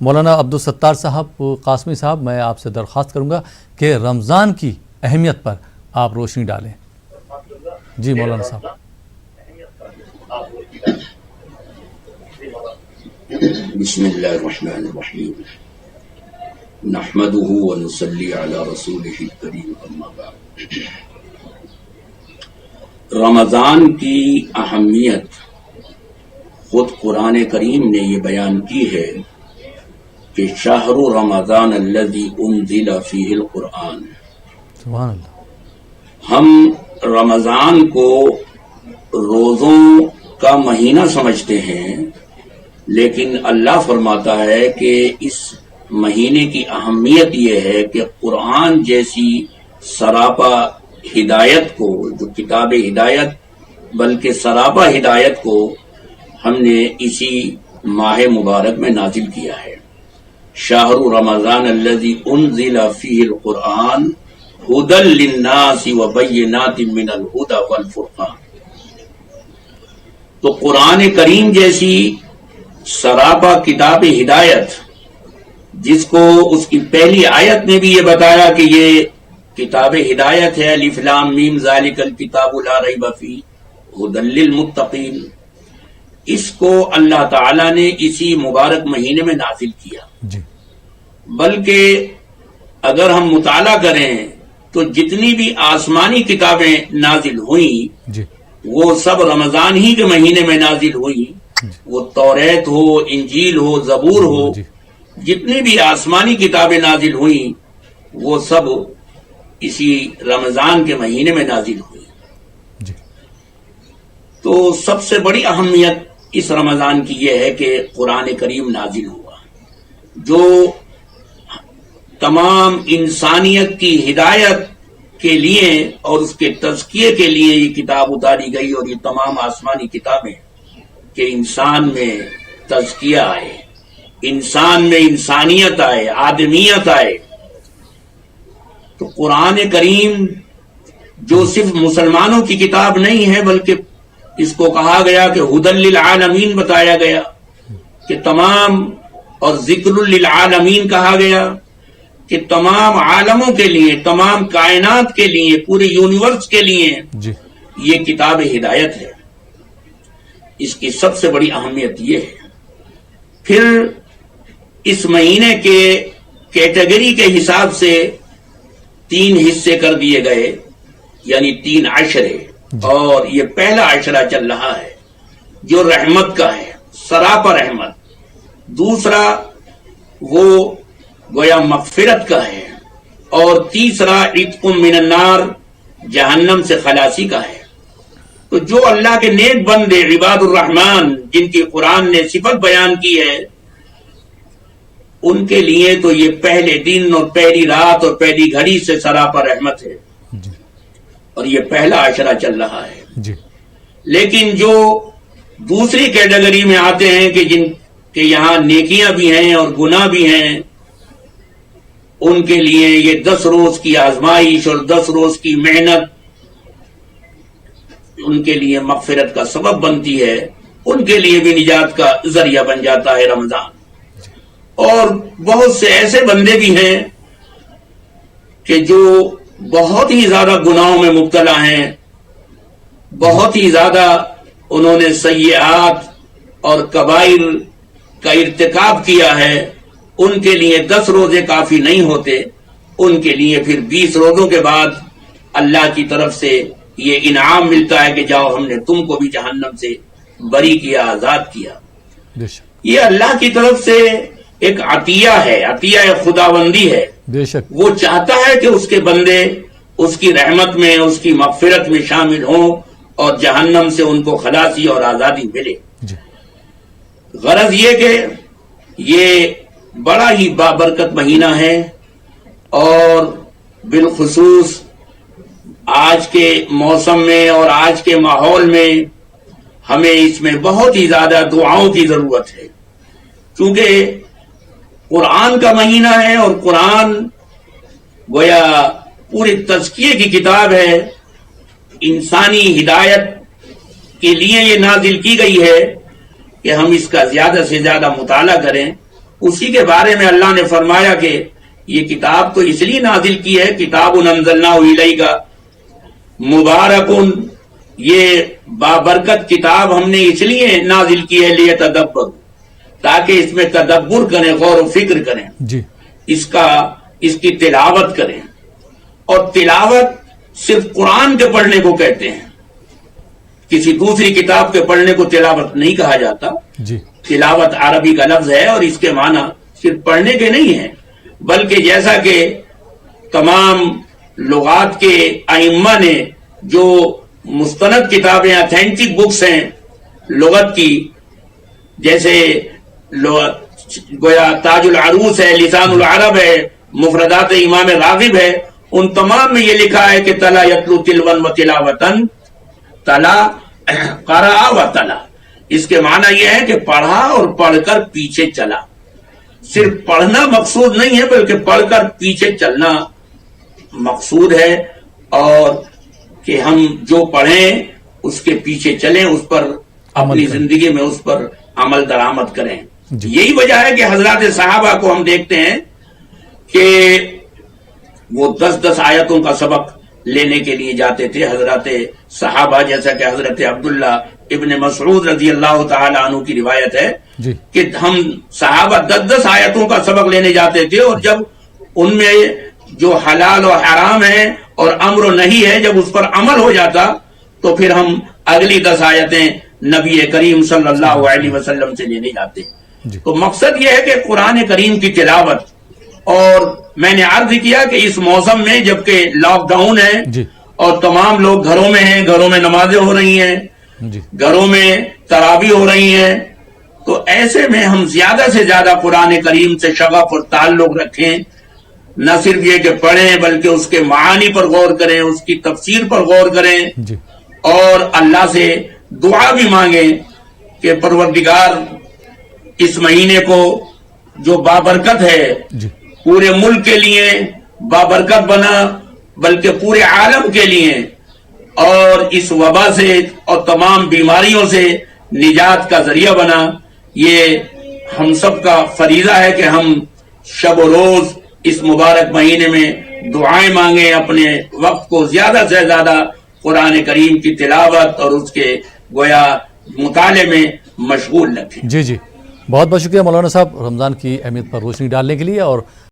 مولانا عبدالستار صاحب قاسمی صاحب، میں آپ سے درخواست کروں گا کہ رمضان کی اہمیت پر آپ روشنی ڈالیں. جی مولانا صاحب. بسم اللہ الرحمن الرحیم نحمده ونصلی علی رسولہ الکریم اما بعد. رمضان کی اہمیت خود قرآن کریم نے یہ بیان کی ہے کہ شہر رمضان الذی انزل فیہ القرآن. سبحان اللہ. ہم رمضان کو روزوں کا مہینہ سمجھتے ہیں، لیکن اللہ فرماتا ہے کہ اس مہینے کی اہمیت یہ ہے کہ قرآن جیسی سراپا ہدایت کو، جو کتاب ہدایت بلکہ سراپا ہدایت کو ہم نے اسی ماہ مبارک میں نازل کیا ہے. شہر رمضان الذی انزل فیہ القرآن ھدی للناس وبینات من الھدی والفرقان. تو قرآن کریم جیسی سراپا کتاب ہدایت، جس کو اس کی پہلی آیت نے بھی یہ بتایا کہ یہ کتاب ہدایت ہے، الف لام میم ذالک الکتاب لا ریب فیہ ھدی للمتقین، اس کو اللہ تعالی نے اسی مبارک مہینے میں نازل کیا. جی. بلکہ اگر ہم مطالعہ کریں تو جتنی بھی آسمانی کتابیں نازل ہوئیں جی. وہ سب رمضان ہی کے مہینے میں نازل ہوئیں. وہ توریت ہو، انجیل ہو، زبور ہو، جی. جتنی بھی آسمانی کتابیں نازل ہوئیں وہ سب اسی رمضان کے مہینے میں نازل ہوئی. جی. تو سب سے بڑی اہمیت اس رمضان کی یہ ہے کہ قرآن کریم نازل ہوا، جو تمام انسانیت کی ہدایت کے لیے اور اس کے تزکیے کے لیے یہ کتاب اتاری گئی، اور یہ تمام آسمانی کتابیں کہ انسان میں تزکیہ آئے، انسان میں انسانیت آئے، آدمیت آئے. تو قرآن کریم جو صرف مسلمانوں کی کتاب نہیں ہے، بلکہ اس کو کہا گیا کہ ھدی للعالمین بتایا گیا کہ تمام، اور ذکر للعالمین کہا گیا کہ تمام عالموں کے لیے، تمام کائنات کے لیے، پورے یونیورس کے لیے جی. یہ کتاب ہدایت ہے. اس کی سب سے بڑی اہمیت یہ ہے. پھر اس مہینے کے کیٹیگری کے حساب سے 3 حصے کر دیے گئے، یعنی 3 عشرے. اور یہ پہلا عشرہ چل رہا ہے جو رحمت کا ہے، سراپا رحمت. دوسرا وہ گویا مغفرت کا ہے، اور تیسرا عتق من النار، جہنم سے خلاصی کا ہے. تو جو اللہ کے نیک بندے عباد الرحمن جن کی قرآن نے صفت بیان کی ہے، ان کے لیے تو یہ پہلے دن اور پہلی رات اور پہلی گھڑی سے سراپا رحمت ہے. جی. اور یہ پہلا عشرہ چل رہا ہے. جی. لیکن جو دوسری کیٹیگری میں آتے ہیں کہ جن کے یہاں نیکیاں بھی ہیں اور گناہ بھی ہیں، ان کے لیے یہ 10 روز کی آزمائش اور 10 روز کی محنت ان کے لیے مغفرت کا سبب بنتی ہے، ان کے لیے بھی نجات کا ذریعہ بن جاتا ہے رمضان. اور بہت سے ایسے بندے بھی ہیں کہ جو بہت ہی زیادہ گناہوں میں مبتلا ہیں، بہت ہی زیادہ انہوں نے سیئات اور کبائر کا ارتکاب کیا ہے. ان کے لیے 10 روزے کافی نہیں ہوتے، ان کے لیے پھر 20 روزوں کے بعد اللہ کی طرف سے یہ انعام ملتا ہے کہ جاؤ، ہم نے تم کو بھی جہنم سے بری کیا، آزاد کیا. یہ اللہ کی طرف سے ایک عطیہ ہے، عطیہ خداوندی ہے. بے شک. وہ چاہتا ہے کہ اس کے بندے اس کی رحمت میں، اس کی مغفرت میں شامل ہوں اور جہنم سے ان کو خلاصی اور آزادی ملے. جی. غرض یہ کہ یہ بڑا ہی بابرکت مہینہ ہے، اور بالخصوص آج کے موسم میں اور آج کے ماحول میں ہمیں اس میں بہت ہی زیادہ دعاؤں کی ضرورت ہے. کیونکہ قرآن کا مہینہ ہے، اور قرآن گویا پورے تزکیے کی کتاب ہے، انسانی ہدایت کے لیے یہ نازل کی گئی ہے کہ ہم اس کا زیادہ سے زیادہ مطالعہ کریں اسی کے بارے میں اللہ نے فرمایا کہ یہ کتاب تو اس لیے نازل کی ہے، کتاب انزلناہ الیک مبارکن، یہ بابرکت کتاب ہم نے اس لیے نازل کی ہے لیتدبر، تاکہ اس میں تدبر کریں، غور و فکر کریں، جی اس کی تلاوت کریں. اور تلاوت صرف قرآن کے پڑھنے کو کہتے ہیں، کسی دوسری کتاب کے پڑھنے کو تلاوت نہیں کہا جاتا. جی تلاوت عربی کا لفظ ہے اور اس کے معنی صرف پڑھنے کے نہیں ہیں، بلکہ جیسا کہ تمام لغات کے ائمہ نے جو مستند کتابیں اتھینٹک بکس ہیں لغت کی، جیسے گویا تاج العروس ہے، لسان العرب ہے، مفردات امام راغب ہے، ان تمام میں یہ لکھا ہے کہ تلا یتلو تلون و تلاوتن، تلا قرأ و تلا. اس کے معنی یہ ہے کہ پڑھا اور پڑھ کر پیچھے چلا. صرف پڑھنا مقصود نہیں ہے بلکہ پڑھ کر پیچھے چلنا مقصود ہے، اور کہ ہم جو پڑھیں اس کے پیچھے چلیں، اس پر اپنی زندگی میں اس پر عمل درآمد کریں. یہی وجہ ہے کہ حضرات صحابہ کو ہم دیکھتے ہیں کہ وہ 10 آیتوں کا سبق لینے کے لیے جاتے تھے. حضرات صحابہ جیسا کہ حضرت عبداللہ ابن مسعود رضی اللہ تعالی عنہ کی روایت ہے کہ ہم صحابہ 10 آیتوں کا سبق لینے جاتے تھے، اور جب ان میں جو حلال و حرام ہے اور امر و نہی ہے جب اس پر عمل ہو جاتا تو پھر ہم اگلی 10 آیتیں نبی کریم صلی اللہ علیہ وسلم سے لینے جاتے. تو مقصد یہ ہے کہ قرآن کریم کی تلاوت. اور میں نے عرض کیا کہ اس موسم میں جبکہ لاک ڈاؤن ہے اور تمام لوگ گھروں میں ہیں، گھروں میں نمازیں ہو رہی ہیں، گھروں میں تراویح ہو رہی ہیں، تو ایسے میں ہم زیادہ سے زیادہ قرآن کریم سے شغف اور تعلق رکھیں. نہ صرف یہ کہ پڑھیں بلکہ اس کے معانی پر غور کریں، اس کی تفسیر پر غور کریں، اور اللہ سے دعا بھی مانگیں کہ پروردگار اس مہینے کو جو بابرکت ہے پورے ملک کے لیے بابرکت بنا، بلکہ پورے عالم کے لیے، اور اس وبا سے اور تمام بیماریوں سے نجات کا ذریعہ بنا. یہ ہم سب کا فریضہ ہے کہ ہم شب و روز اس مبارک مہینے میں دعائیں مانگیں، اپنے وقت کو زیادہ سے زیادہ قرآن کریم کی تلاوت اور اس کے گویا مطالعے میں مشغول رکھیں. جی بہت بہت شکریہ مولانا صاحب رمضان کی اہمیت پر روشنی ڈالنے کے لیے. اور